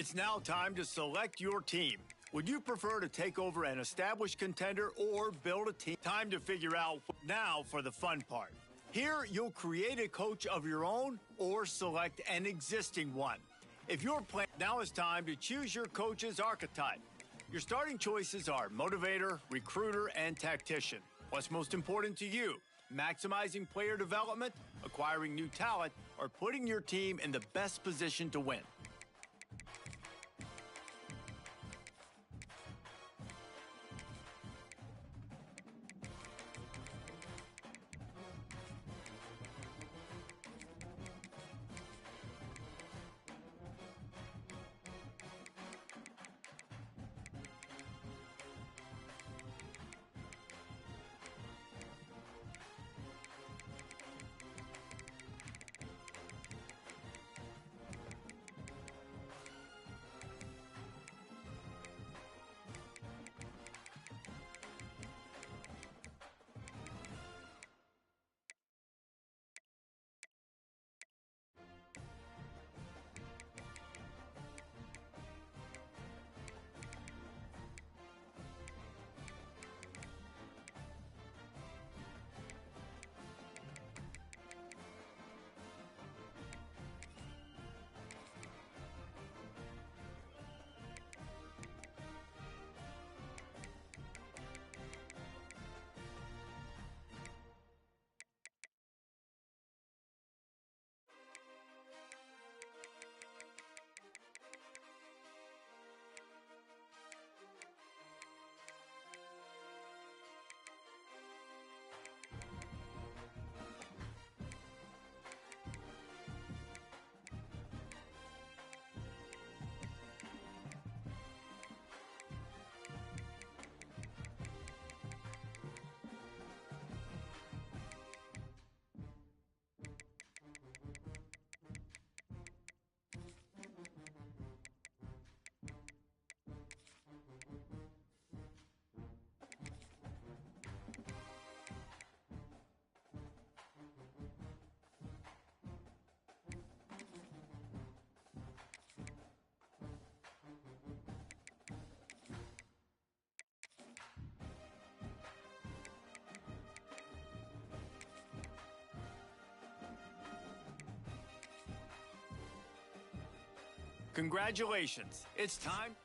It's now time to select your team. Would you prefer to take over an established contender or build a team? Time to figure out now for the fun part. Here, you'll create a coach of your own or select an existing one. If you're playing, now it's time to choose your coach's archetype. Your starting choices are motivator, recruiter, and tactician. What's most important to you? Maximizing player development, acquiring new talent, or putting your team in the best position to win? Congratulations. It's time.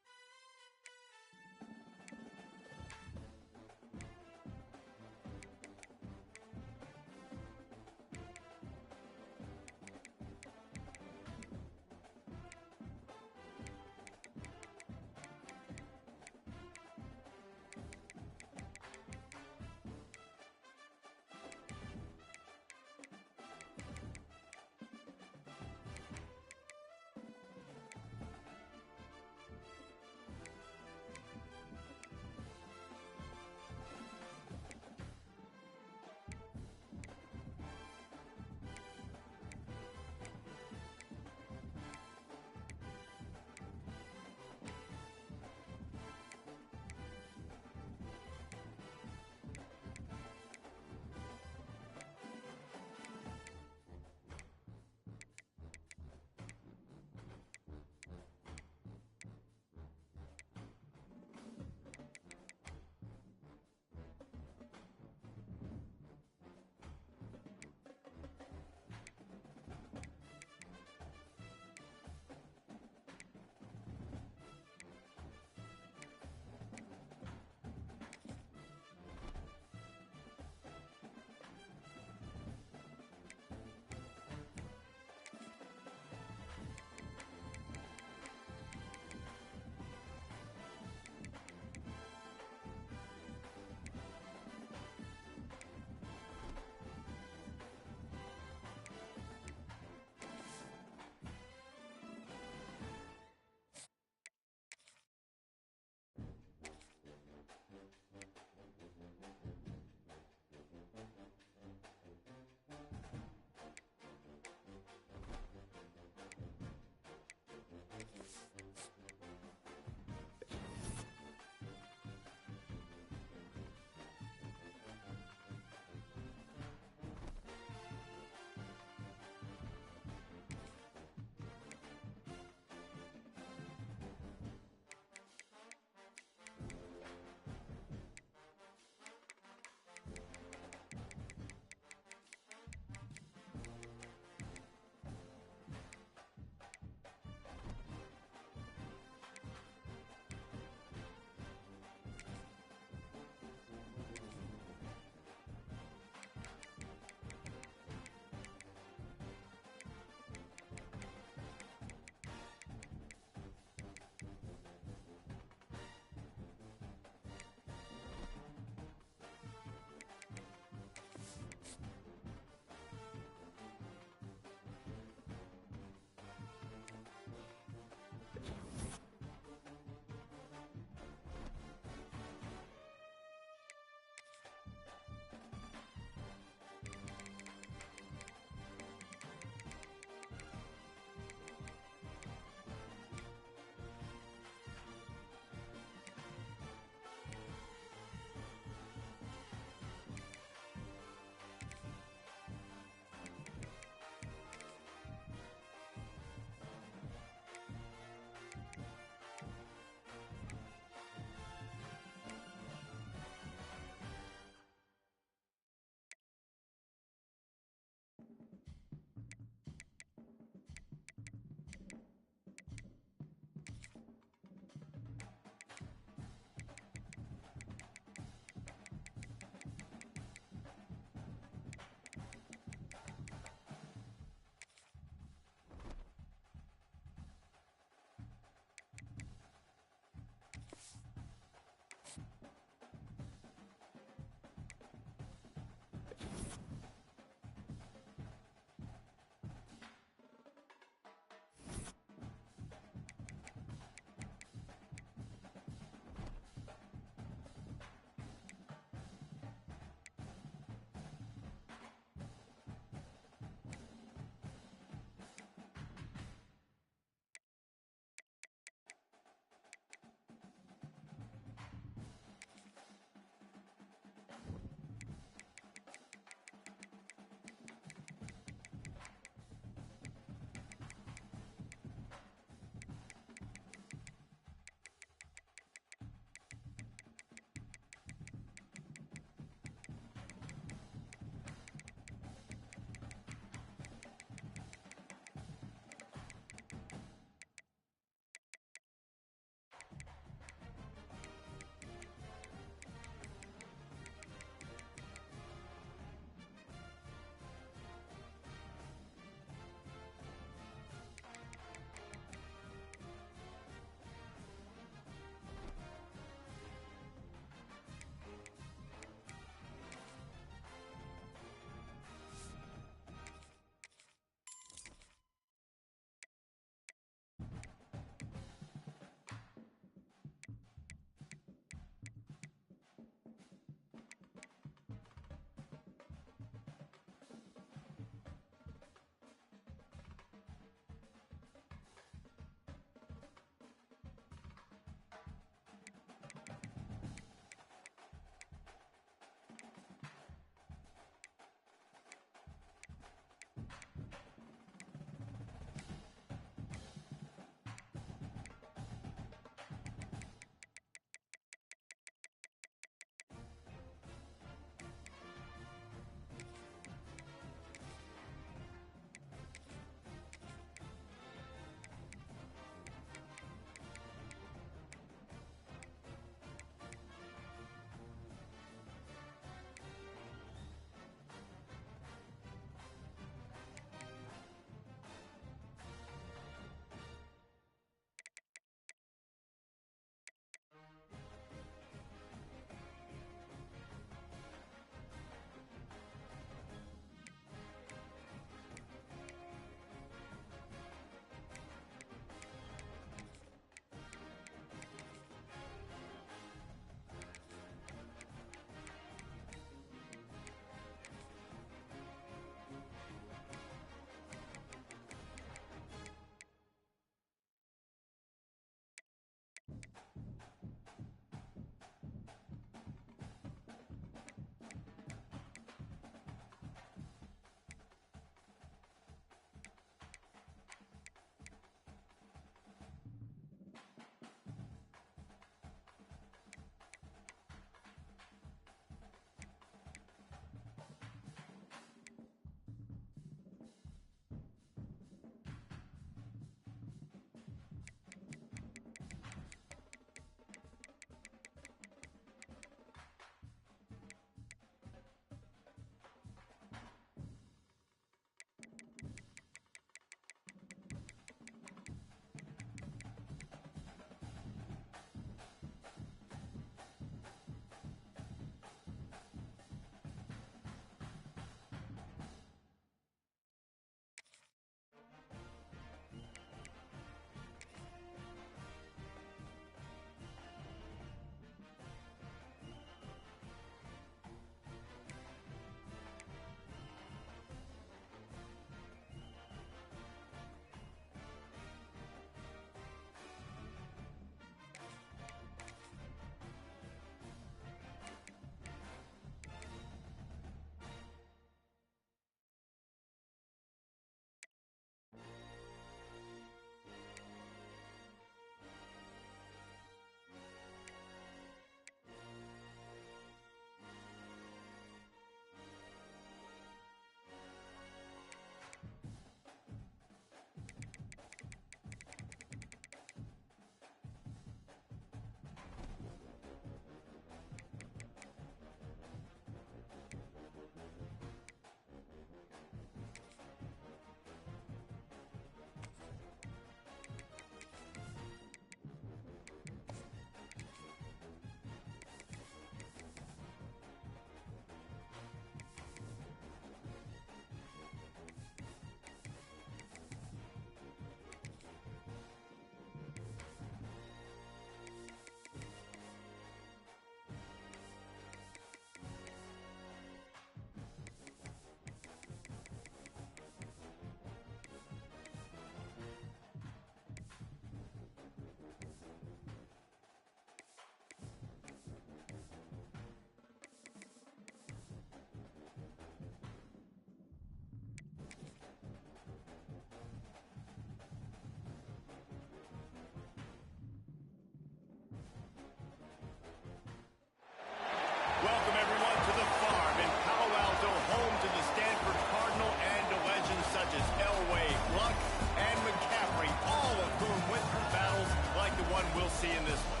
we'll see in this one.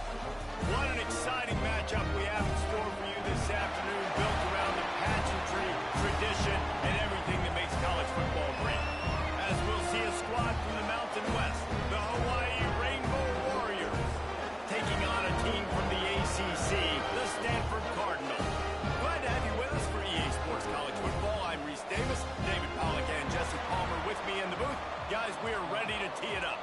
What an exciting matchup we have in store for you this afternoon, built around the pageantry, tradition, and everything that makes college football great. As we'll see a squad from the Mountain West, the Hawaii Rainbow Warriors, taking on a team from the ACC, the Stanford Cardinals. Glad to have you with us for EA Sports College Football. I'm Reese Davis, David Pollack and Jesse Palmer with me in the booth. Guys, we are ready to tee it up.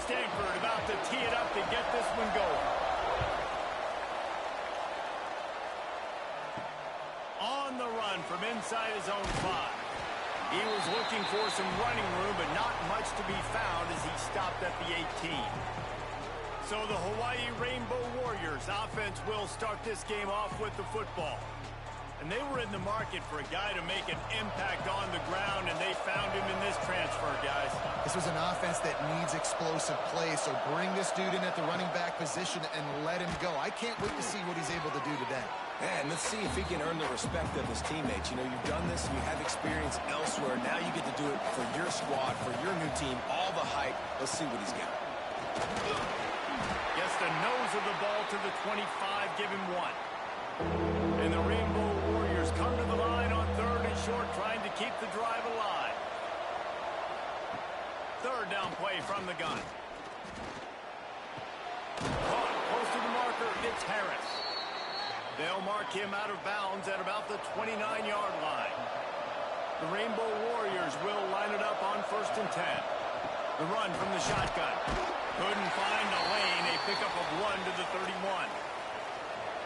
Stanford about to tee it up to get this one going. On the run from inside his own 5. He was looking for some running room, but not much to be found as he stopped at the 18. So the Hawaii Rainbow Warriors offense will start this game off with the football. And they were in the market for a guy to make an impact on the ground, and they found him in this transfer, guys. This was an offense that needs explosive play, so bring this dude in at the running back position and let him go. I can't wait to see what he's able to do today. And let's see if he can earn the respect of his teammates. You know, you've done this, you have experience elsewhere. Now you get to do it for your squad, for your new team, all the hype. Let's see what he's got. Gets the nose of the ball to the 25, give him 1. And the Rainbow Warriors come to the line on 3rd and short, trying to keep the drive alive. 3rd down play from the gun. Caught close to the marker, it's Harris. They'll mark him out of bounds at about the 29-yard line. The Rainbow Warriors will line it up on 1st and 10. The run from the shotgun. Couldn't find a lane, a pickup of 1 to the 31.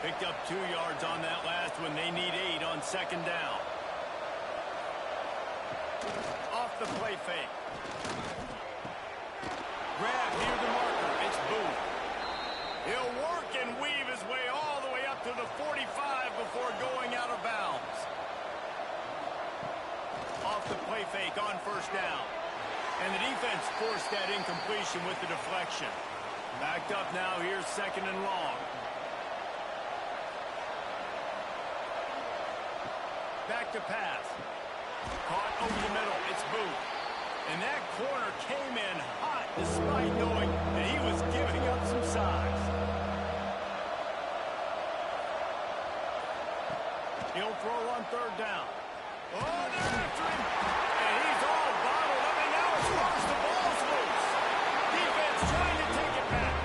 Picked up 2 yards on that last one. They need 8 on 2nd down. Off the play fake. Grab near the marker. It's Booth. He'll work and weave his way all the way up to the 45 before going out of bounds. Off the play fake on 1st down. And the defense forced that incompletion with the deflection. Backed up now. Here's 2nd and long. Back to pass. Caught over the middle. It's Booth. And that corner came in hot despite knowing that he was giving up some size. He'll throw on 3rd down. Oh, they're after him. And he's all bottled up, and now it's worse. The ball's loose. Defense trying to take it back.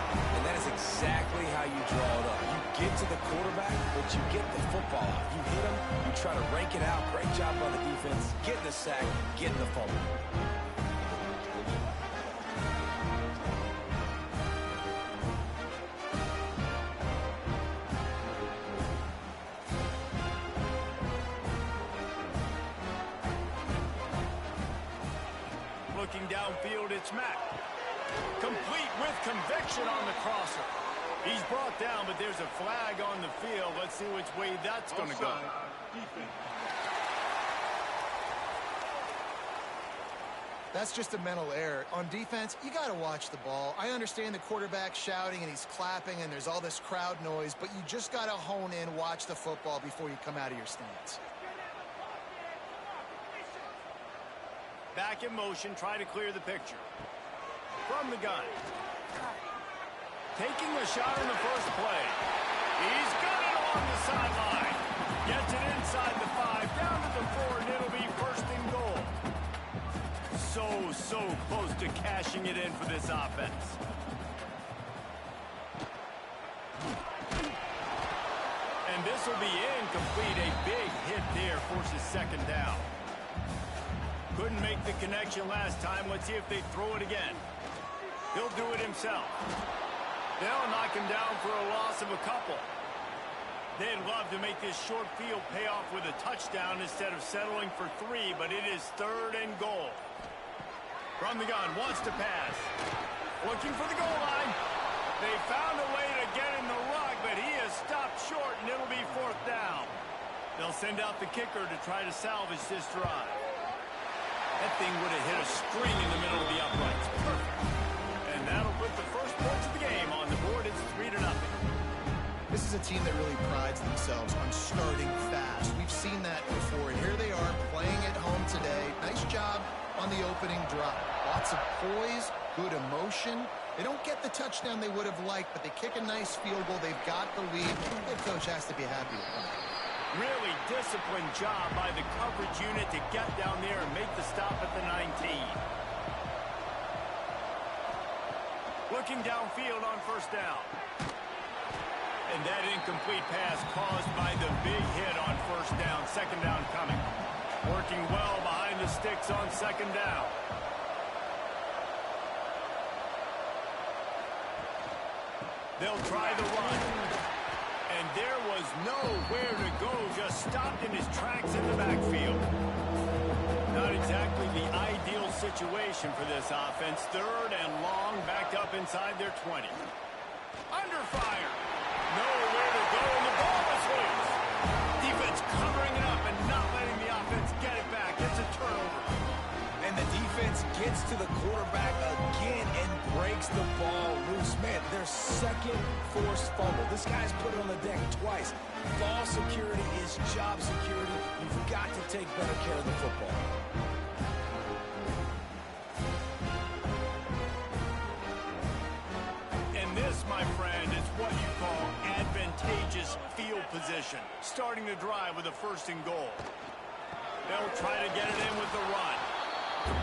And that is exactly how you draw it up. You get to the quarterback, but you get the football out. You hit him, you try to rank it out. Great job by the defense. Getting the sack, getting the fumble. Looking downfield, it's Mack. Complete with conviction on the crosser. He's brought down, but there's a flag on the field. Let's see which way that's going to go. That's just a mental error. On defense, you got to watch the ball. I understand the quarterback shouting and he's clapping and there's all this crowd noise, but you just got to hone in, watch the football before you come out of your stance. Back in motion, try to clear the picture. From the gun. Taking a shot in the first play. He's got it along the sideline. Gets it inside the 5, down to the 4, and it'll be 1st and goal. So close to cashing it in for this offense. And this will be incomplete. A big hit there forces 2nd down. Couldn't make the connection last time. Let's see if they throw it again. He'll do it himself. They'll knock him down for a loss of a couple. They'd love to make this short field pay off with a touchdown instead of settling for 3, but it is 3rd and goal. From the gun, wants to pass. Looking for the goal line. They found a way to get in the rug, but he is stopped short, and it'll be 4th down. They'll send out the kicker to try to salvage this drive. That thing would have hit a string in the middle of the uprights. Perfect. And that'll put the first points of the game on the board. It's 3-0. This is is a team that really prides themselves on starting fast. We've seen that before, and here they are playing at home today. Nice job on the opening drive. Lots of poise, good emotion. They don't get the touchdown they would have liked, but they kick a nice field goal. They've got the lead. The coach has to be happy with them. Really disciplined job by the coverage unit to get down there and make the stop at the 19. Looking downfield on first down. And that incomplete pass caused by the big hit on first down. Second down coming. Working well behind the sticks on second down. They'll try the run. And there was nowhere to go. Just stopped in his tracks in the backfield. Not exactly the ideal situation for this offense. Third and long, backed up inside their 20. Under fire. Nowhere to go, and the ball is loose. Defense covering it up and not letting the offense get it back. It's a turnover. And the defense gets to the quarterback again and breaks the ball loose. Man, their second forced fumble. This guy's put it on the deck twice. Ball security is job security. You've got to take better care of the football. And this, my friend, is what you call advantageous field position. Starting the drive with a first and goal. They'll try to get it in with the run.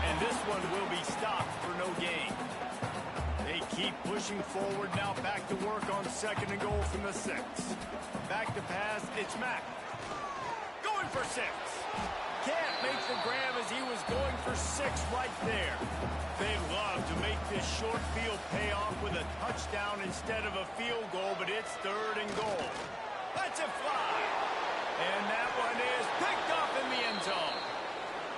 And this one will be stopped for no gain. They keep pushing forward now, back to work on second and goal from the 6. Back to pass, it's Mack. Going for 6. Can't make the grab as he was going for 6 right there. They love to make this short field pay off with a touchdown instead of a field goal, but it's third and goal. Let's it fly. And that one is picked up in the end zone.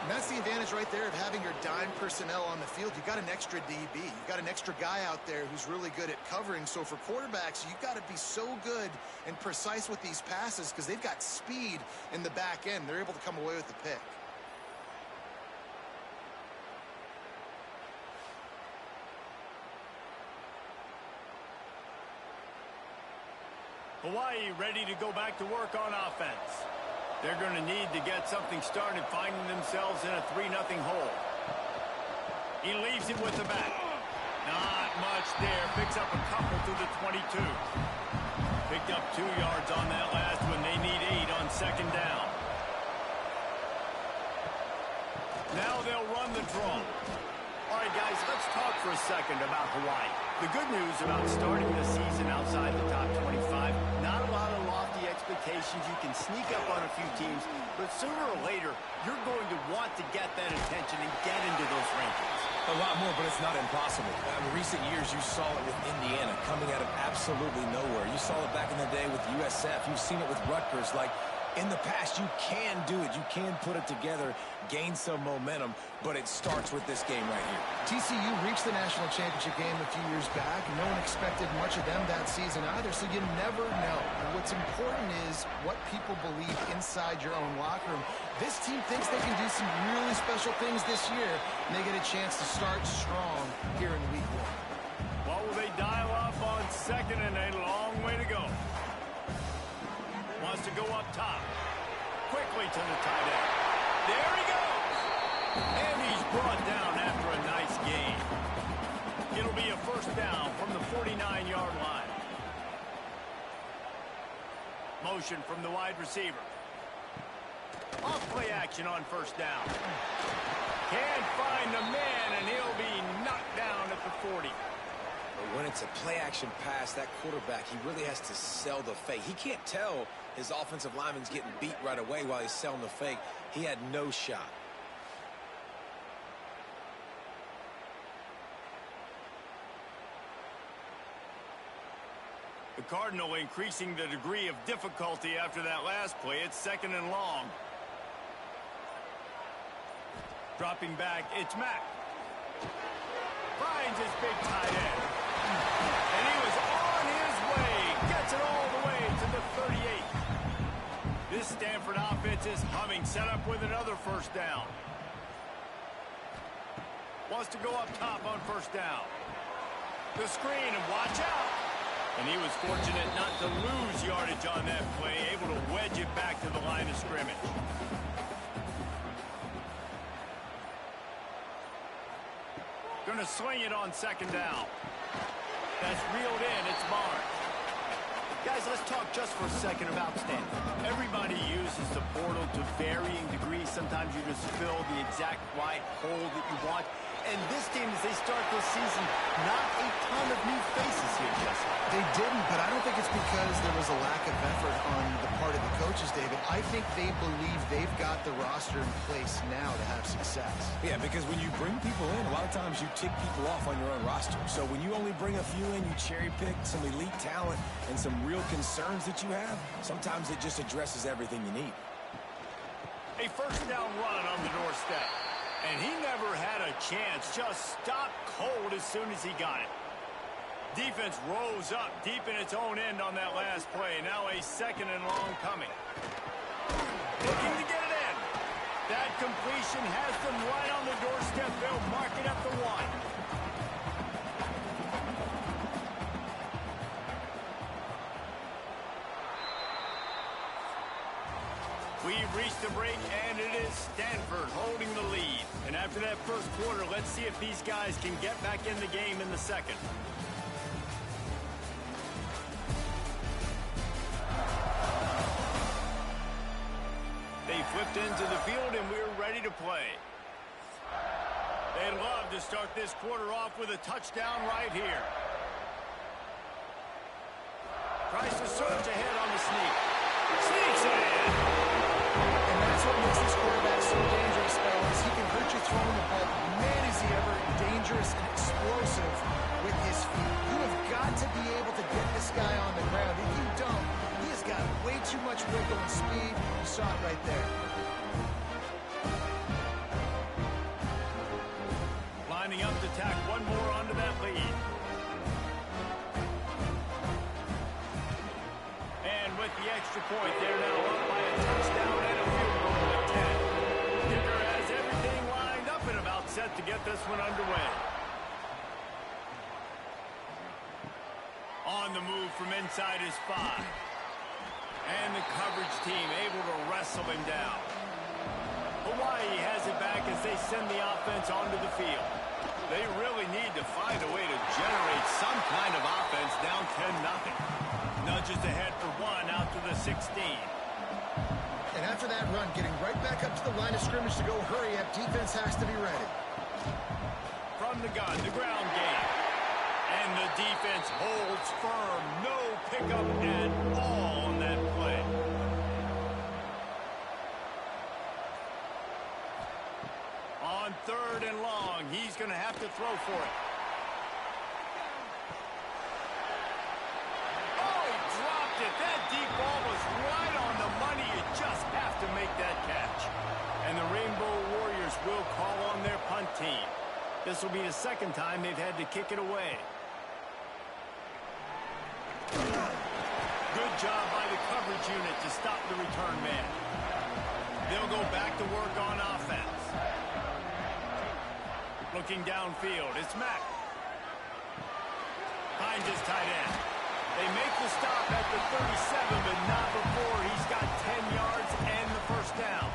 And that's the advantage right there of having your dime personnel on the field. You've got an extra DB. You've got an extra guy out there who's really good at covering. So for quarterbacks, you've got to be so good and precise with these passes because they've got speed in the back end. They're able to come away with the pick. Hawaii ready to go back to work on offense. They're going to need to get something started, finding themselves in a 3-0 hole. He leaves it with the back. Not much there. Picks up a couple to the 22. Picked up 2 yards on that last one. They need 8 on second down. Now they'll run the draw. All right, guys, let's talk for a second about Hawaii. The good news about starting the season outside the top 25, not a lot of lofty expectations. You can sneak up on a few teams, but sooner or later, you're going to want to get that attention and get into those rankings. A lot more, but it's not impossible. In recent years, you saw it with Indiana coming out of absolutely nowhere. You saw it back in the day with USF. You've seen it with Rutgers. Like, in the past, you can do it. You can put it together, gain some momentum, but it starts with this game right here. TCU reached the national championship game a few years back, and no one expected much of them that season either, so you never know. And what's important is what people believe inside your own locker room. This team thinks they can do some really special things this year, and they get a chance to start strong here in week 1. What will they dial up on second, and a long way to go. Wants to go up top. Quickly to the tight end. There he goes. And he's brought down after a nice gain. It'll be a first down from the 49-yard line. Motion from the wide receiver. Off play action on first down. Can't find the man, and he'll be knocked down at the 40. But when it's a play-action pass, that quarterback, he really has to sell the fake. He can't tell his offensive lineman's getting beat right away while he's selling the fake. He had no shot. The Cardinal increasing the degree of difficulty after that last play. It's second and long. Dropping back, it's Mack. Finds his big tight end. And he was on his way. Gets it all the way to the 38. This Stanford offense is humming. Set up with another first down. Wants to go up top on first down. The screen, and watch out. And he was fortunate not to lose yardage on that play, able to wedge it back to the line of scrimmage. Gonna swing it on second down. That's reeled in. It's Barnes. Guys, let's talk just for a second about Stanford. Everybody uses the portal to varying degrees. Sometimes you just fill the exact right hole that you want. And this team, as they start this season, not a ton of new faces here, Jesse. They didn't, but I don't think it's because there was a lack of effort on the part of the coaches, David. I think they believe they've got the roster in place now to have success. Yeah, because when you bring people in, a lot of times you tick people off on your own roster. So when you only bring a few in, you cherry pick some elite talent and some real concerns that you have, sometimes it just addresses everything you need. A first down run on the doorstep. And he never had a chance, just stopped cold as soon as he got it. Defense rose up deep in its own end on that last play. Now a second and long coming. Looking to get it in. That completion has them right on the doorstep. They'll mark it at the 1. We've reached the break, and it is Stanford holding the lead. And after that first quarter, let's see if these guys can get back in the game in the second. They flipped into the field, and we're ready to play. They'd love to start this quarter off with a touchdown right here. Tries to surge ahead on the sneak. Sneaks it in. That's what makes this quarterback so dangerous, fellas. He can hurt you throwing the ball. Man, is he ever dangerous and explosive with his feet. You have got to be able to get this guy on the ground. If you don't, he has got way too much wiggle and speed. You saw it right there. Lining up to tack one more onto that lead. And with the extra point, they're now up by a touchdown and a field goal at 10. Kicker has everything lined up and about set to get this one underway. On the move from inside his 5. And the coverage team able to wrestle him down. Hawaii has it back as they send the offense onto the field. They really need to find a way to generate some kind of offense down 10-0. Nudges ahead for 1 out to the 16. And after that run, getting right back up to the line of scrimmage to go hurry up, defense has to be ready. From the gun, the ground game. And the defense holds firm. No pickup at all on that play. On 3rd and long, he's going to have to throw for it. That deep ball was right on the money. You just have to make that catch. And the Rainbow Warriors will call on their punt team. This will be the second time they've had to kick it away. Good job by the coverage unit to stop the return man. They'll go back to work on offense. Looking downfield, it's Mack. Finds his tight end. They make the stop at the 37, but not before he's got 10 yards and the first down.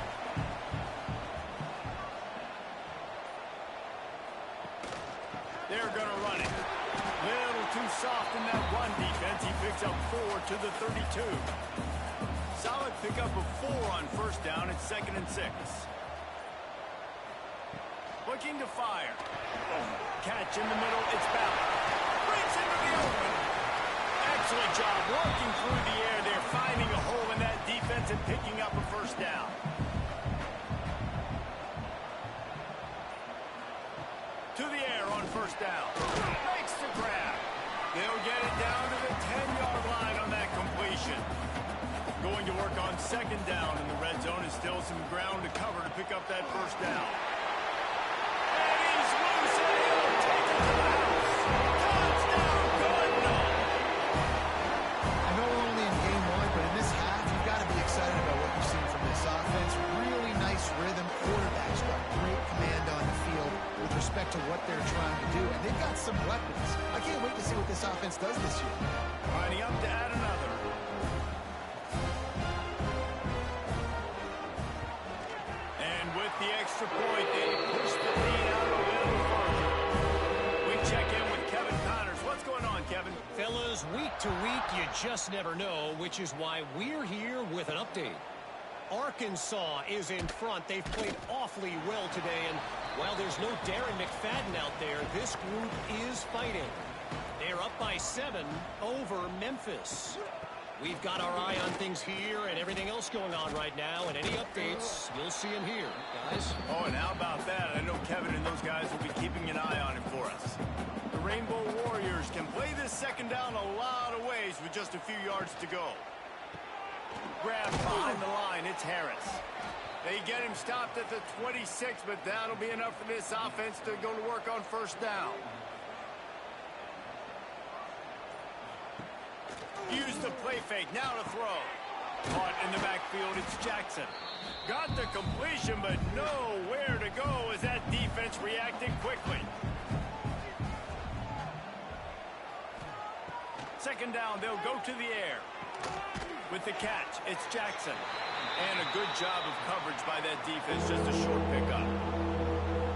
They're going to run it. Little too soft in that run defense. He picks up 4 to the 32. Solid pickup of 4 on first down. It's 2nd and 6. Looking to fire. Catch in the middle. It's Ballard. Breaks into the open. Excellent job working through the air. They're finding a hole in that defense and picking up a first down. To the air on first down. Makes the grab. They'll get it down to the 10-yard line on that completion. Going to work on 2nd down in the red zone and still some ground to cover to pick up that first down. And he's loose and he'll take it to the house. Touchdown, Cardinals. I know we're only in game 1, but in this half, you've got to be excited about what you've seen from this offense. Really nice rhythm. Quarterback's got great command on the field with respect to what what they're trying to do, and they've got some weapons. I can't wait to see what this offense does this year. Lining up to add another. And with the extra point, they push the lead out a little further. We check in with Kevin Connors. What's going on, Kevin? Fellas, week to week, you just never know, which is why we're here with an update. Arkansas is in front. They've played awfully well today, and while there's no Darren McFadden out there, this group is fighting. They're up by 7 over Memphis. We've got our eye on things here and everything else going on right now, and any updates, you'll see them here, guys. Oh, and how about that? I know Kevin and those guys will be keeping an eye on it for us. The Rainbow Warriors can play this second down a lot of ways with just a few yards to go. Grab behind the line, it's Harris. They get him stopped at the 26, but that'll be enough for this offense to go to work on first down. Use the play fake, now to throw. Caught in the backfield, it's Jackson. Got the completion, but nowhere to go as that defense reacted quickly. Second down, they'll go to the air. With the catch, it's Jackson. And a good job of coverage by that defense, just a short pickup.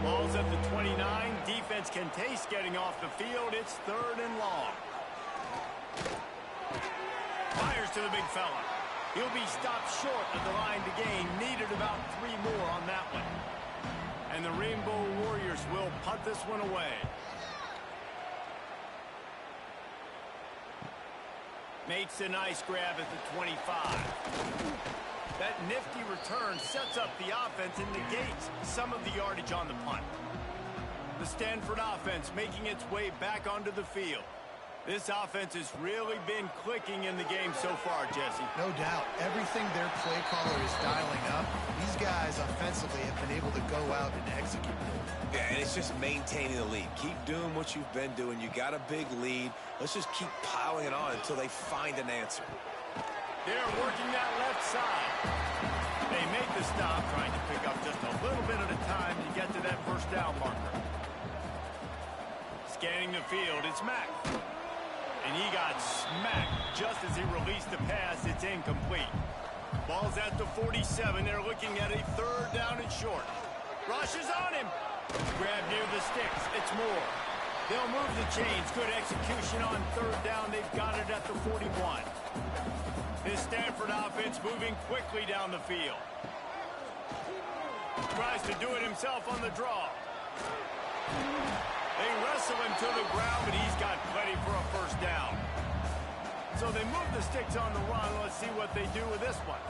Ball's at the 29. Defense can taste getting off the field. It's 3rd and long. Fires to the big fella. He'll be stopped short of the line to gain. Needed about 3 more on that one. And the Rainbow Warriors will punt this one away. Makes a nice grab at the 25. That nifty return sets up the offense and negates some of the yardage on the punt. The Stanford offense making its way back onto the field. This offense has really been clicking in the game so far, Jesse. No doubt. Everything their play caller is dialing up, these guys offensively have been able to go out and execute. Yeah, and it's just maintaining the lead. Keep doing what you've been doing. You got a big lead. Let's just keep piling it on until they find an answer. They're working that left side. They make the stop, trying to pick up just a little bit at a time to get to that first down marker. Scanning the field, it's Mack. And he got smacked just as he released the pass. It's incomplete. Ball's at the 47. They're looking at a 3rd down and short. Rushes on him. Grab near the sticks. It's Moore. They'll move the chains. Good execution on 3rd down. They've got it at the 41. This Stanford offense moving quickly down the field. Tries to do it himself on the draw. They wrestle him to the ground, but he's got plenty for a first down. So they move the sticks on the run. Let's see what they do with this one.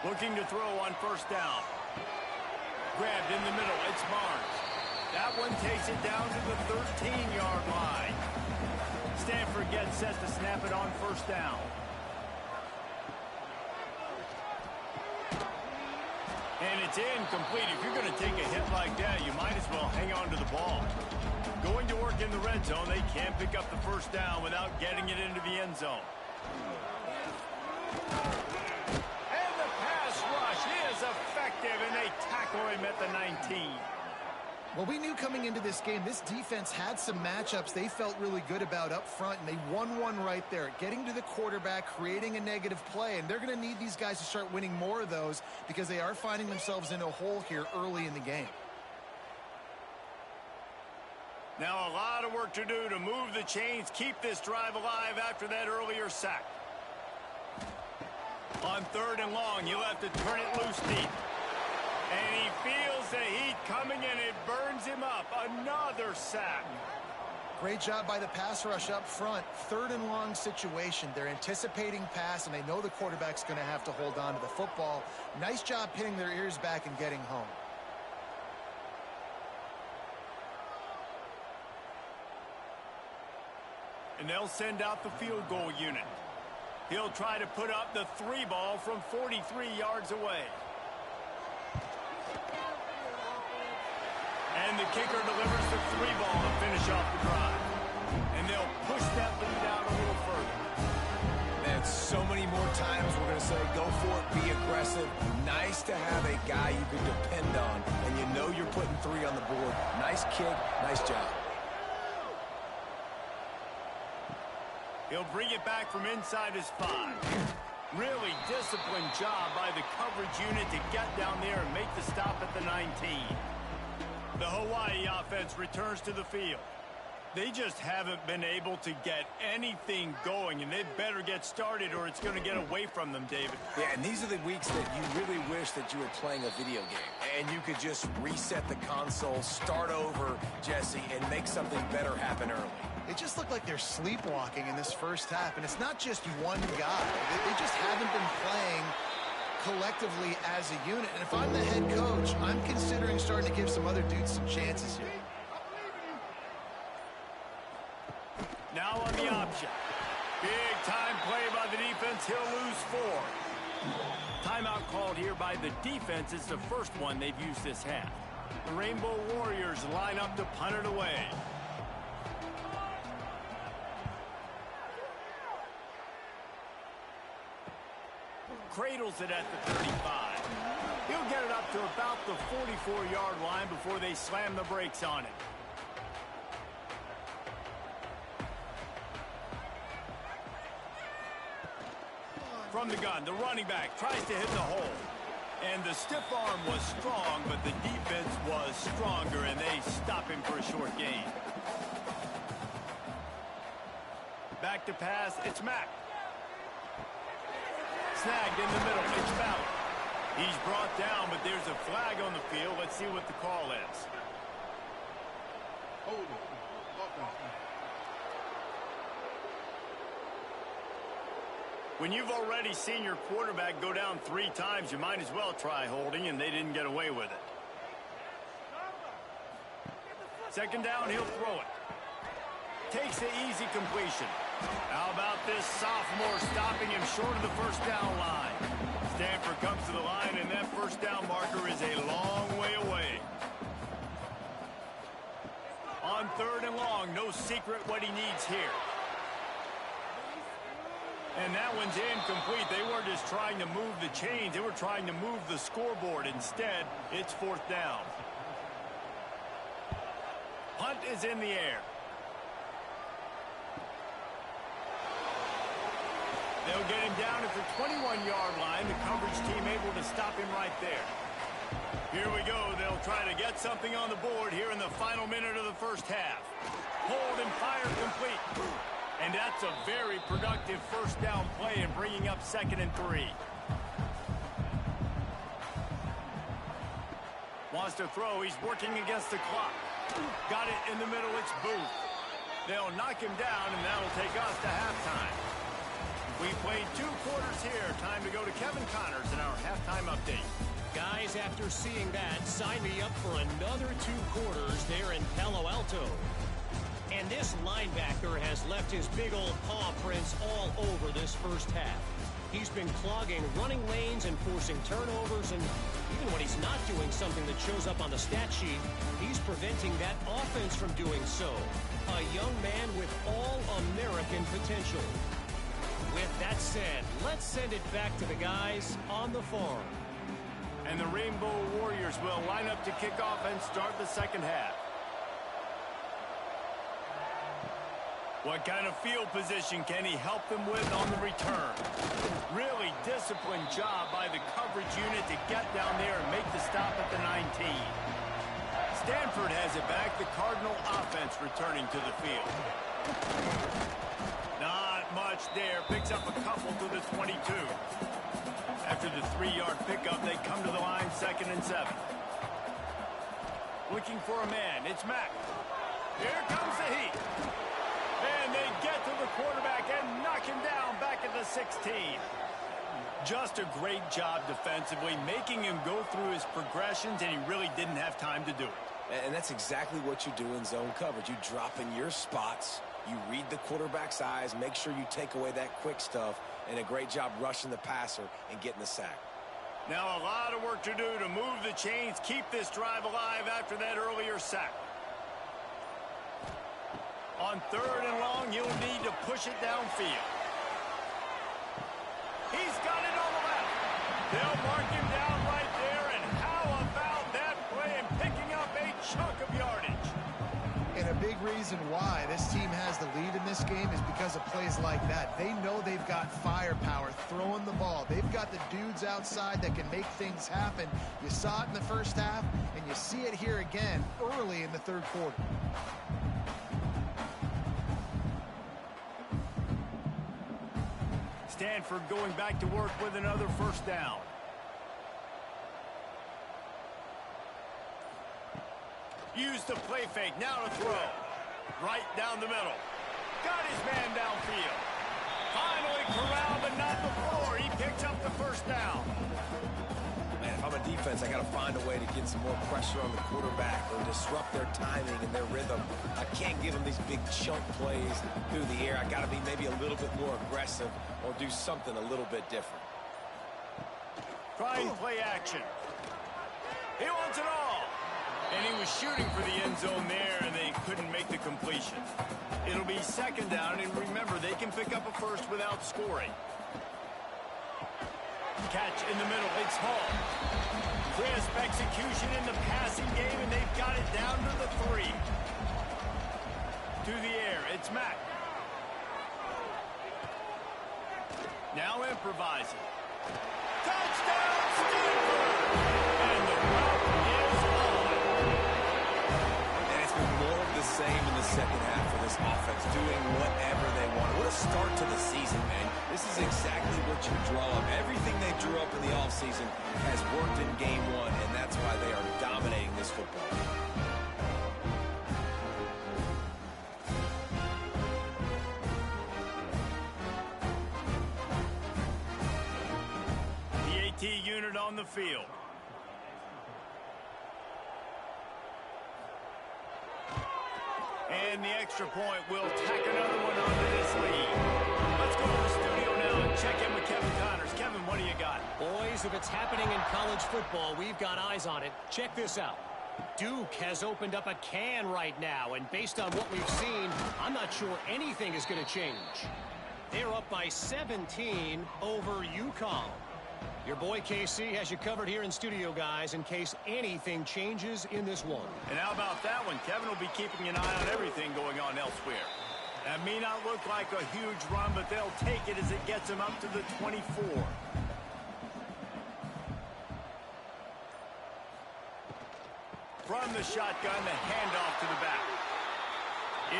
Looking to throw on first down. Grabbed in the middle. It's Barnes. That one takes it down to the 13-yard line. Stanford gets set to snap it on first down. And it's incomplete. If you're going to take a hit like that, you might as well hang on to the ball. Going to work in the red zone. They can't pick up the first down without getting it into the end zone. And the pass rush is effective, and they tackle him at the 19. Well, we knew coming into this game, this defense had some matchups they felt really good about up front, and they won one right there, getting to the quarterback, creating a negative play, and they're going to need these guys to start winning more of those because they are finding themselves in a hole here early in the game. Now a lot of work to do to move the chains, keep this drive alive after that earlier sack. On 3rd and long, you'll have to turn it loose deep. And he feels the heat coming, and it burns him up. Another sack. Great job by the pass rush up front. 3rd and long situation. They're anticipating pass, and they know the quarterback's going to have to hold on to the football. Nice job pinning their ears back and getting home. And they'll send out the field goal unit. He'll try to put up the 3 ball from 43 yards away. And the kicker delivers the 3 ball to finish off the drive. And they'll push that lead out a little further. Man, so many more times we're going to say, go for it, be aggressive. Nice to have a guy you can depend on, and you know you're putting 3 on the board. Nice kick, nice job. He'll bring it back from inside his 5. Really disciplined job by the coverage unit to get down there and make the stop at the 19. The Hawaii offense returns to the field. They just haven't been able to get anything going, and they better get started or it's going to get away from them, David. Yeah, and these are the weeks that you really wish that you were playing a video game, and you could just reset the console, start over, Jesse, and make something better happen early. They just look like they're sleepwalking in this first half, and it's not just one guy. They just haven't been playing collectively as a unit. And if I'm the head coach, I'm considering starting to give some other dudes some chances here. Now on the option. Big time play by the defense. He'll lose 4. Timeout called here by the defense. It's the first one they've used this half. The Rainbow Warriors line up to punt it away. Cradles it at the 35. He'll get it up to about the 44-yard line before they slam the brakes on it. From the gun, the running back tries to hit the hole. And the stiff arm was strong, but the defense was stronger, and they stop him for a short gain. Back to pass, it's Mack. Snagged in the middle, it's Ballard. He's brought down, but there's a flag on the field. Let's see what the call is. Hold it. When you've already seen your quarterback go down 3 times, you might as well try holding, and they didn't get away with it. Second down, he'll throw it. Takes the easy completion. How about this sophomore stopping him short of the first down line? Stanford comes to the line, and that first down marker is a long way away. On 3rd and long, no secret what he needs here. And that one's incomplete. They weren't just trying to move the chains. They were trying to move the scoreboard. Instead, it's 4th down. Punt is in the air. They'll get him down at the 21-yard line. The coverage team able to stop him right there. Here we go. They'll try to get something on the board here in the final minute of the first half. Hold and fire complete. And that's a very productive first down play in bringing up 2nd and 3. Wants to throw. He's working against the clock. Got it in the middle. It's Booth. They'll knock him down, and that'll take us to halftime. We played 2 quarters here. Time to go to Kevin Connors in our halftime update. Guys, after seeing that, sign me up for another 2 quarters there in Palo Alto. And this linebacker has left his big old paw prints all over this first half. He's been clogging running lanes and forcing turnovers, and even when he's not doing something that shows up on the stat sheet, he's preventing that offense from doing so. A young man with all-American potential. With that said, let's send it back to the guys on the farm. And the Rainbow Warriors will line up to kick off and start the second half. What kind of field position can he help them with on the return? Really disciplined job by the coverage unit to get down there and make the stop at the 19. Stanford has it back. The Cardinal offense returning to the field. Not much there. Picks up a couple to the 22. After the 3-yard pickup, they come to the line 2nd and 7. Looking for a man. It's Mack. Here comes the heat. And they get to the quarterback and knock him down back at the 16. Just a great job defensively, making him go through his progressions, and he really didn't have time to do it. And that's exactly what you do in zone coverage. You drop in your spots, you read the quarterback's eyes, make sure you take away that quick stuff, and a great job rushing the passer and getting the sack. Now a lot of work to do to move the chains, keep this drive alive after that earlier sack. On 3rd and long, you'll need to push it downfield. He's got it on the left. They'll mark him down right there, and how about that play and picking up 8 reason why this team has the lead in this game is because of plays like that. They know they've got firepower throwing the ball. They've got the dudes outside that can make things happen. You saw it in the first half, and you see it here again early in the third quarter. Stanford going back to work with another first down. Use the play fake. Now to throw. Right down the middle. Got his man downfield. Finally corralled, but not before. He picks up the first down. Man, if I'm a defense, I got to find a way to get some more pressure on the quarterback or disrupt their timing and their rhythm. I can't give them these big chunk plays through the air. I got to be maybe a little bit more aggressive or do something a little bit different. Trying play action. He wants it all. And he was shooting for the end zone there, and they couldn't make the completion. It'll be second down, and remember, they can pick up a first without scoring. Catch in the middle. It's Hall. Crisp execution in the passing game, and they've got it down to the 3. To the air. It's Mack. Now improvising. Touchdown, Stanford! And the route is on. And it's been more of the same in the second half for this offense, doing whatever they want. What a start to the season, man. This is exactly what you draw up. Everything they drew up in the offseason has worked in game 1, and that's why they are dominating this football game. Unit on the field. And the extra point will tack another one onto this lead. Let's go to the studio now and check in with Kevin Connors. Kevin, what do you got? Boys, if it's happening in college football, we've got eyes on it. Check this out. Duke has opened up a can right now, and based on what we've seen, I'm not sure anything is going to change. They're up by 17 over UConn. Your boy KC has you covered here in studio, guys, in case anything changes in this one. And how about that one? Kevin will be keeping an eye on everything going on elsewhere. That may not look like a huge run, but they'll take it as it gets them up to the 24. From the shotgun, the handoff to the back.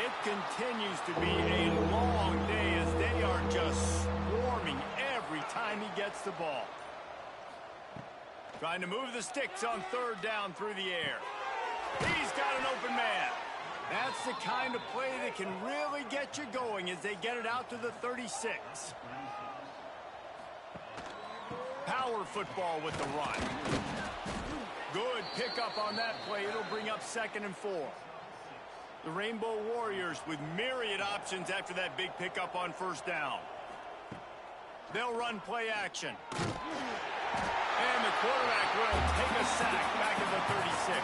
It continues to be a long day as they are just swarming every time he gets the ball. Trying to move the sticks on third down through the air. He's got an open man. That's the kind of play that can really get you going as they get it out to the 36. Power football with the run. Good pickup on that play. It'll bring up 2nd and 4. The Rainbow Warriors with myriad options after that big pickup on first down. They'll run play action. And the quarterback will take a sack back at the 36.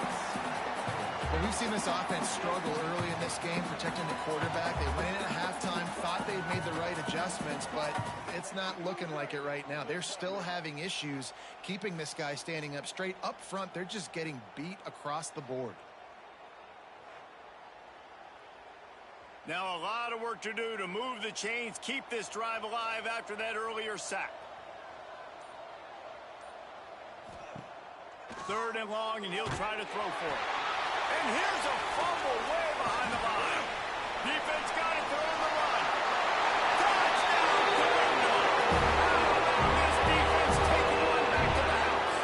Well, we've seen this offense struggle early in this game protecting the quarterback. They went in at halftime, thought they'd made the right adjustments, but it's not looking like it right now. They're still having issues keeping this guy standing up straight. Up front, they're just getting beat across the board. Now a lot of work to do to move the chains, keep this drive alive after that earlier sack. 3rd and long, and he'll try to throw for it. And here's a fumble way behind the line. Defense got it, they're on the run. Touchdown, Cardinals! How about this defense taking one back to the house?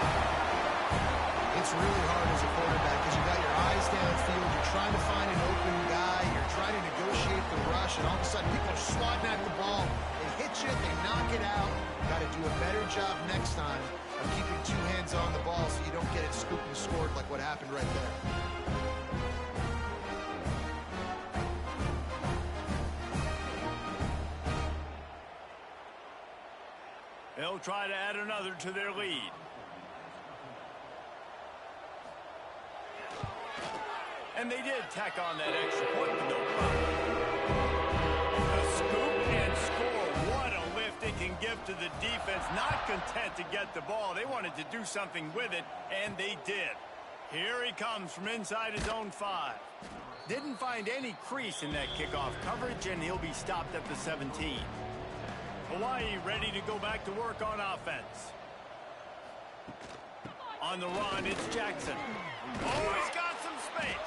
It's really hard as a quarterback because you got your eyes downfield, you're trying to find an open guy, you're trying to negotiate the rush, and all of a sudden people are swatting at the ball. They hit you, they knock it out. Got to do a better job next time of keeping 2 hands on the ball so you don't get it scooped and scored like what happened right there. They'll try to add another to their lead. And they did tack on that extra point with no problem. The scoop and score. What a lift it can give to the defense. Not content to get the ball. They wanted to do something with it, and they did. Here he comes from inside his own 5. Didn't find any crease in that kickoff coverage, and he'll be stopped at the 17. Hawaii ready to go back to work on offense. On the run, it's Jackson. Oh, he's got some space.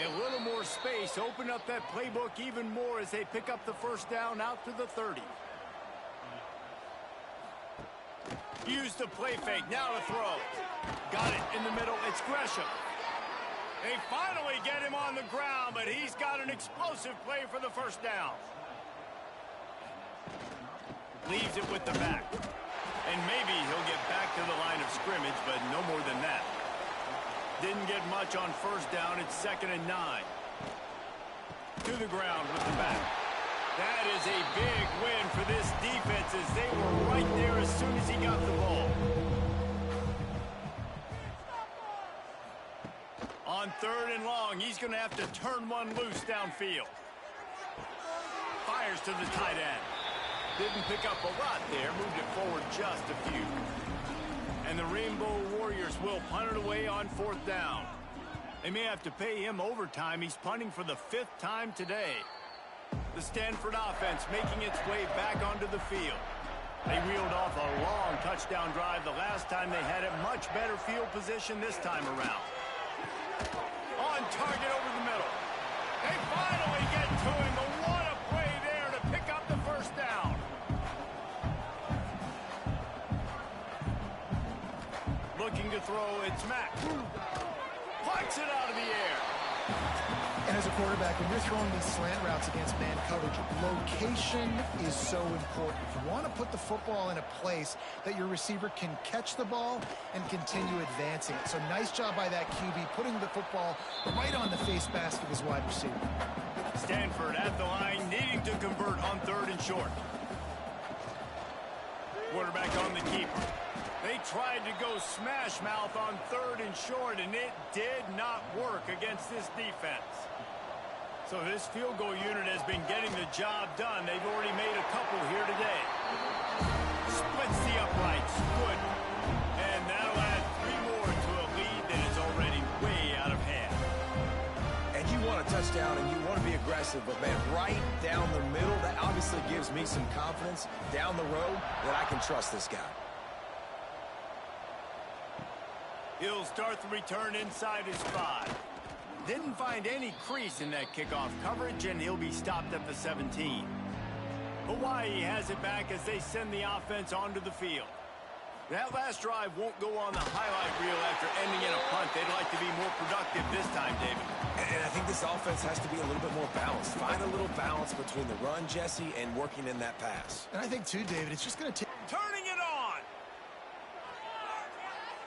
A little more space. Open up that playbook even more as they pick up the first down out to the 30. Use the play fake. Now to throw. Got it in the middle. It's Gresham. They finally get him on the ground, but he's got an explosive play for the first down. Leaves it with the back. And maybe he'll get back to the line of scrimmage, but no more than that. Didn't get much on first down. It's 2nd and 9. To the ground with the back. That is a big win for this defense as they were right there as soon as he got the ball. On 3rd and long, he's going to have to turn one loose downfield. Fires to the tight end. Didn't pick up a lot there, moved it forward just a few. And the Rainbow Warriors will punt it away on 4th down. They may have to pay him overtime. He's punting for the 5th time today. The Stanford offense making its way back onto the field. They reeled off a long touchdown drive the last time they had it. Much better field position this time around. On target over the middle. They finally get to him, but what a play there to pick up the first down. Looking to throw, it's Mack. Plucks it out of the air. And as a quarterback, when you're throwing these slant routes against man coverage, location is so important. You want to put the football in a place that your receiver can catch the ball and continue advancing it. So nice job by that QB, putting the football right on the face mask of his wide receiver. Stanford at the line, needing to convert on 3rd and short. Quarterback on the keeper. They tried to go smash mouth on 3rd and short, and it did not work against this defense. So this field goal unit has been getting the job done. They've already made a couple here today. Splits the uprights. Good. And that'll add 3 more to a lead that is already way out of hand. And you want a touchdown, and you want to be aggressive, but, man, right down the middle, that obviously gives me some confidence down the road that I can trust this guy. He'll start the return inside his 5. Didn't find any crease in that kickoff coverage, and he'll be stopped at the 17. Hawaii has it back as they send the offense onto the field. That last drive won't go on the highlight reel after ending in a punt. They'd like to be more productive this time, David. And I think this offense has to be a little bit more balanced. Find a little balance between the run, Jesse, and working in that pass. And I think, too, David, it's just going to take... Turning it on!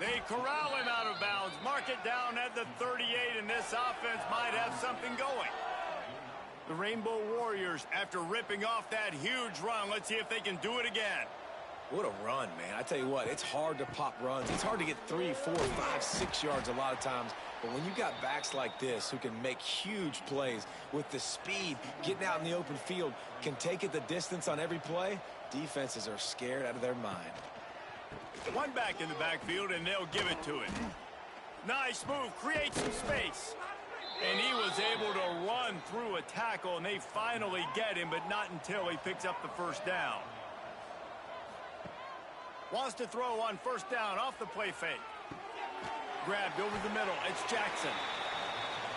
They corral him out of bounds, mark it down at the 38, and this offense might have something going. The Rainbow Warriors, after ripping off that huge run, let's see if they can do it again. What a run, man. I tell you what, it's hard to pop runs. It's hard to get 3, 4, 5, 6 yards a lot of times. But when you got backs like this who can make huge plays with the speed, getting out in the open field, can take it the distance on every play, defenses are scared out of their mind. One back in the backfield, and they'll give it to him. Nice move, creates some space. And he was able to run through a tackle, and they finally get him, but not until he picks up the first down. Wants to throw on first down off the play fake. Grabbed over the middle, it's Jackson.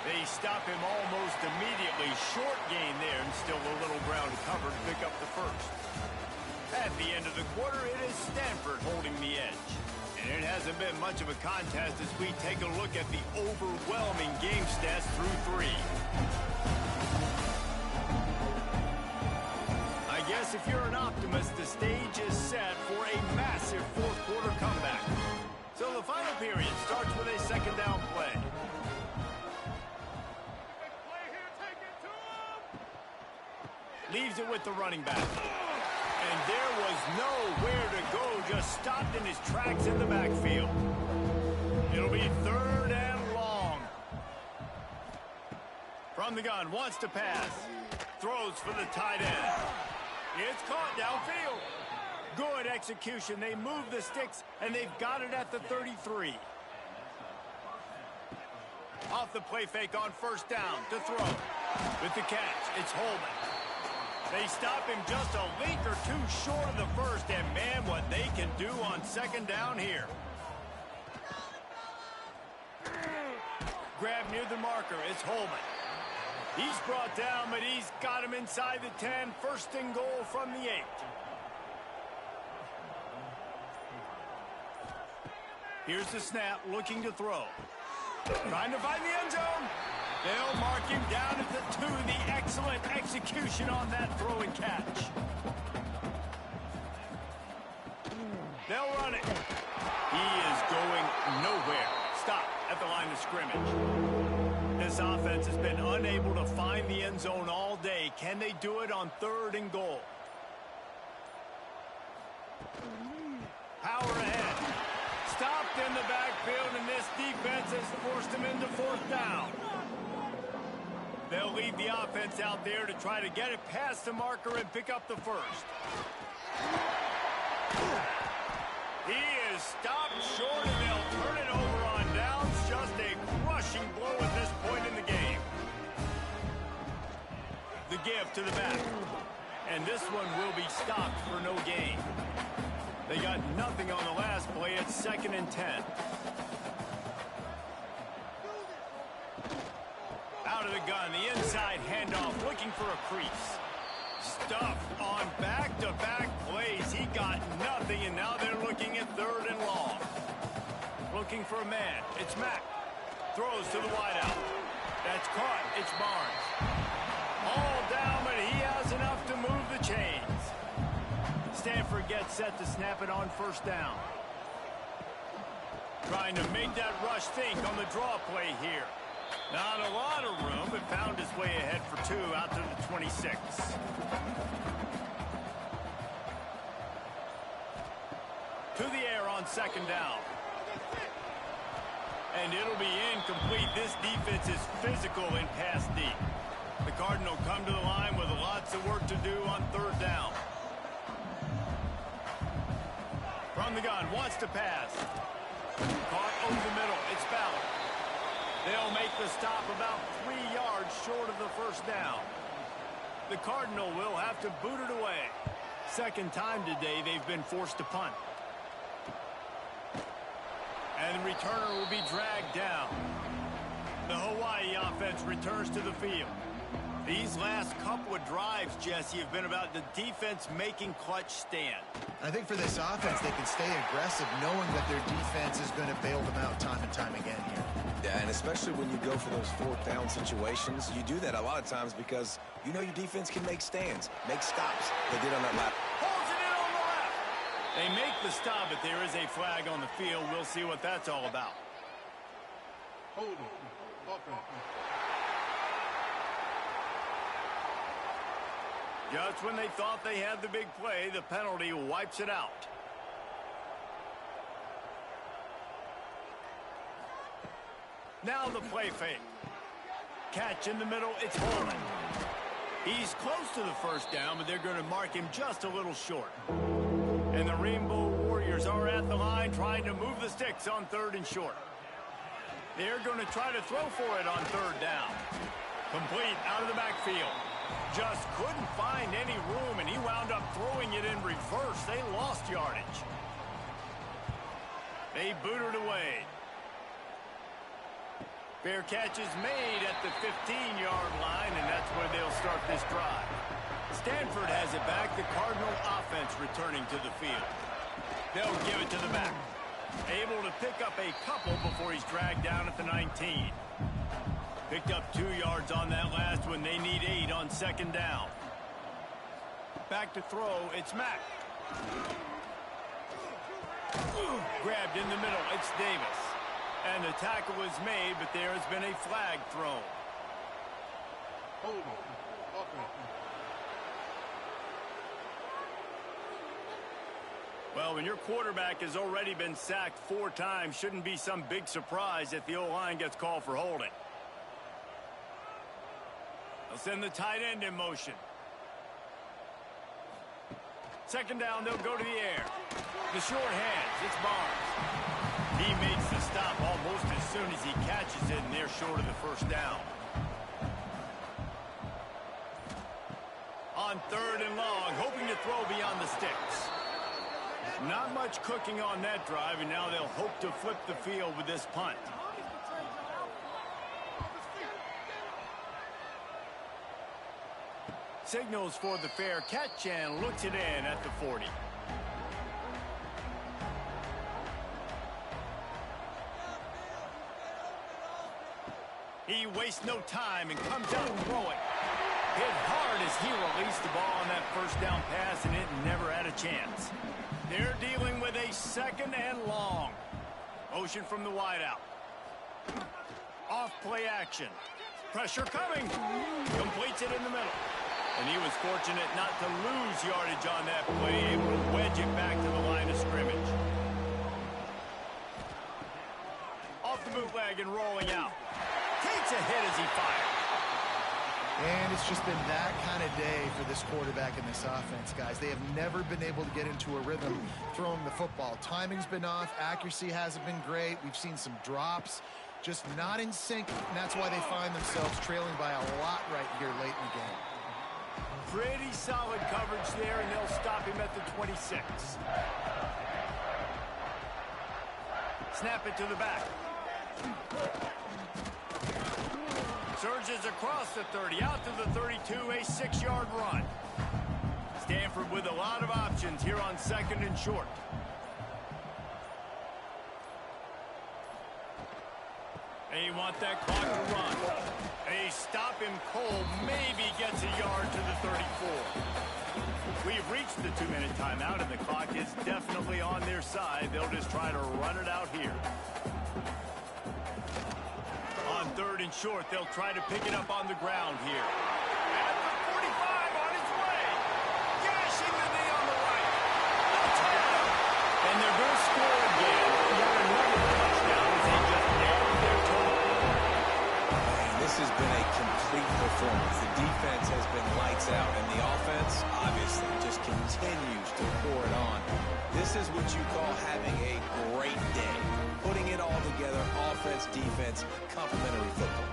They stop him almost immediately. Short gain there, and still a little ground to cover to pick up the first. At the end of the quarter, it is Stanford holding the edge. And it hasn't been much of a contest as we take a look at the overwhelming game stats through 3. I guess if you're an optimist, the stage is set for a massive fourth quarter comeback. So the final period starts with a second down play. Leaves it with the running back. And there was nowhere to go, just stopped in his tracks in the backfield. It'll be 3rd and long. From the gun, wants to pass. Throws for the tight end. It's caught downfield. Good execution. They move the sticks, and they've got it at the 33. Off the play fake on first down to throw. With the catch, it's Holman. They stop him just a leak or two short of the first, and man, what they can do on second down here. Grab near the marker, it's Holman. He's brought down, but he's got him inside the 10. First and goal from the 8. Here's the snap, looking to throw. Trying to find the end zone. They'll mark him down at the 2. The excellent execution on that throw and catch. They'll run it. He is going nowhere. Stop at the line of scrimmage. This offense has been unable to find the end zone all day. Can they do it on 3rd and goal? Power ahead. Stopped in the backfield, and this defense has forced him into 4th down. They'll leave the offense out there to try to get it past the marker and pick up the first. He is stopped short, and they'll turn it over on downs. Just a crushing blow at this point in the game. The give to the back. And this one will be stopped for no gain. They got nothing on the last play. It's 2nd and 10. Out of the gun, the inside handoff, looking for a crease. Stuffed on back-to-back plays. He got nothing, and now they're looking at 3rd and long. Looking for a man. It's Mack. Throws to the wideout. That's caught. It's Barnes. All down, but he has enough to move the chains. Stanford gets set to snap it on first down. Trying to make that rush think on the draw play here. Not a lot of room, but found his way ahead for 2 out to the 26. To the air on 2nd down. And it'll be incomplete. This defense is physical in pass deep. The Cardinals come to the line with lots of work to do on 3rd down. From the gun, wants to pass. Caught over the middle. It's Ballard. They'll make the stop about 3 yards short of the first down. The Cardinal will have to boot it away. 2nd time today they've been forced to punt. And the returner will be dragged down. The Hawaii offense returns to the field. These last couple of drives, Jesse, have been about the defense making clutch stand. I think for this offense, they can stay aggressive knowing that their defense is going to bail them out time and time again here. Yeah, and especially when you go for those 4th down situations, you do that a lot of times because you know your defense can make stands, make stops. They did on that lap. Holds it in on the left. They make the stop, but there is a flag on the field. We'll see what that's all about. Hold it. Just when they thought they had the big play, the penalty wipes it out. Now the play fake. Catch in the middle, it's Holman. He's close to the first down, but they're going to mark him just a little short. And the Rainbow Warriors are at the line trying to move the sticks on 3rd and short. They're going to try to throw for it on 3rd down. Complete out of the backfield. Just couldn't find any room, and he wound up throwing it in reverse. They lost yardage. They booted away. Fair catch is made at the 15-yard line, and that's where they'll start this drive. Stanford has it back. The Cardinal offense returning to the field. They'll give it to the back. Able to pick up a couple before he's dragged down at the 19. Picked up 2 yards on that last one. They need 8 on 2nd down. Back to throw. It's Mack. Grabbed in the middle. It's Davis. And the tackle is made, but there has been a flag thrown. Hold it. Well, when your quarterback has already been sacked 4 times, shouldn't be some big surprise if the O-line gets called for holding. They'll send the tight end in motion. 2nd down, they'll go to the air. The short hands, it's Barnes. He makes the stop almost as soon as he catches it, and they're short of the first down. On 3rd and long, hoping to throw beyond the sticks. Not much cooking on that drive, and now they'll hope to flip the field with this punt. Signals for the fair catch and looks it in at the 40. He wastes no time and comes out throwing. Hit hard as he released the ball on that first down pass, and it never had a chance. They're dealing with a 2nd and long. Motion from the wideout. Off play action. Pressure coming. Completes it in the middle. And he was fortunate not to lose yardage on that play, able to wedge it back to the line of scrimmage. Off the bootleg and rolling out. Takes a hit as he fired. And it's just been that kind of day for this quarterback and this offense, guys. They have never been able to get into a rhythm throwing the football. Timing's been off. Accuracy hasn't been great. We've seen some drops. Just not in sync, and that's why they find themselves trailing by a lot right here late in the game. Pretty solid coverage there, and they'll stop him at the 26. Snap it to the back. Surges across the 30, out to the 32, a 6-yard run. Stanford with a lot of options here on 2nd and short. They want that clock to run. They stop him cold, maybe gets a yard to the 34. We've reached the 2-minute timeout, and the clock is definitely on their side. They'll just try to run it out here. On 3rd and short, they'll try to pick it up on the ground here. At the 45, on its way. Gashing the knee on the right. And they're going to score again. Yet another touchdown as they just nailed their total. This has been a complete performance. The defense has been lights out, and the offense, obviously, just continues to pour it on. This is what you call having a great day. Putting it all together, offense, defense, complementary football.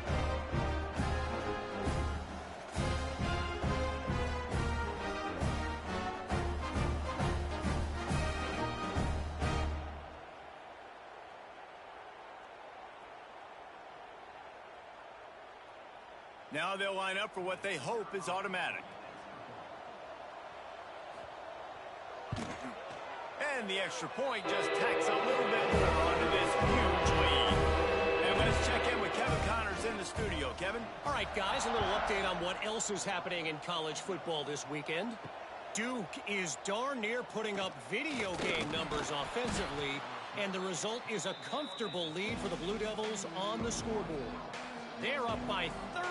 Now they'll line up for what they hope is automatic. And the extra point just tacks a little bit more onto this huge lead. And let's check in with Kevin Connors in the studio. Kevin? All right, guys, a little update on what else is happening in college football this weekend. Duke is darn near putting up video game numbers offensively, and the result is a comfortable lead for the Blue Devils on the scoreboard. They're up by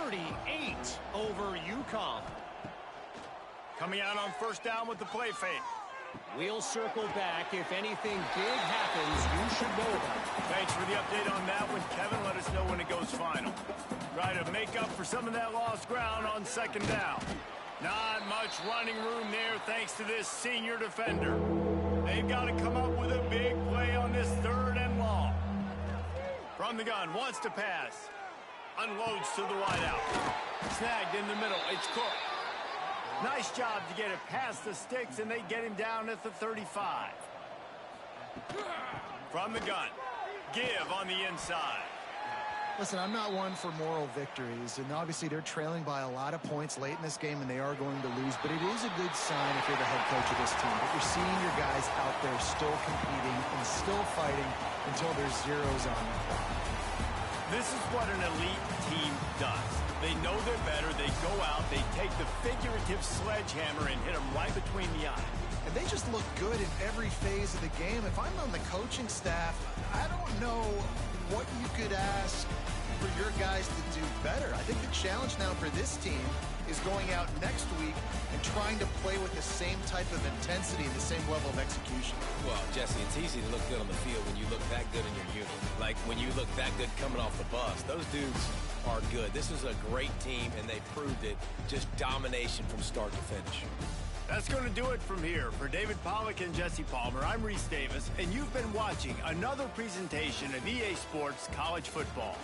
38 over UConn. Coming out on first down with the play fake. We'll circle back. If anything big happens, you should know about it. Thanks for the update on that one, Kevin. Let us know when it goes final. Try to make up for some of that lost ground on second down. Not much running room there thanks to this senior defender. They've got to come up with a big play on this 3rd and long. From the gun, wants to pass. Unloads to the wideout. Snagged in the middle. It's Cook. Nice job to get it past the sticks, and they get him down at the 35. From the gun. Give on the inside. Listen, I'm not one for moral victories, and obviously they're trailing by a lot of points late in this game, and they are going to lose, but it is a good sign if you're the head coach of this team, that you're seeing your guys out there still competing and still fighting until there's zeros on the clock. This is what an elite team does. They know they're better, they go out, they take the figurative sledgehammer and hit them right between the eyes. And they just look good in every phase of the game. If I'm on the coaching staff, I don't know what you could ask for your guys to do better. I think the challenge now for this team is going out next week and trying to play with the same type of intensity and the same level of execution. Well, Jesse, it's easy to look good on the field when you look that good in your unit. Like when you look that good coming off the bus. Those dudes are good. This is a great team, and they proved it. Just domination from start to finish. That's going to do it from here. For David Pollack and Jesse Palmer, I'm Reese Davis, and you've been watching another presentation of EA Sports College Football.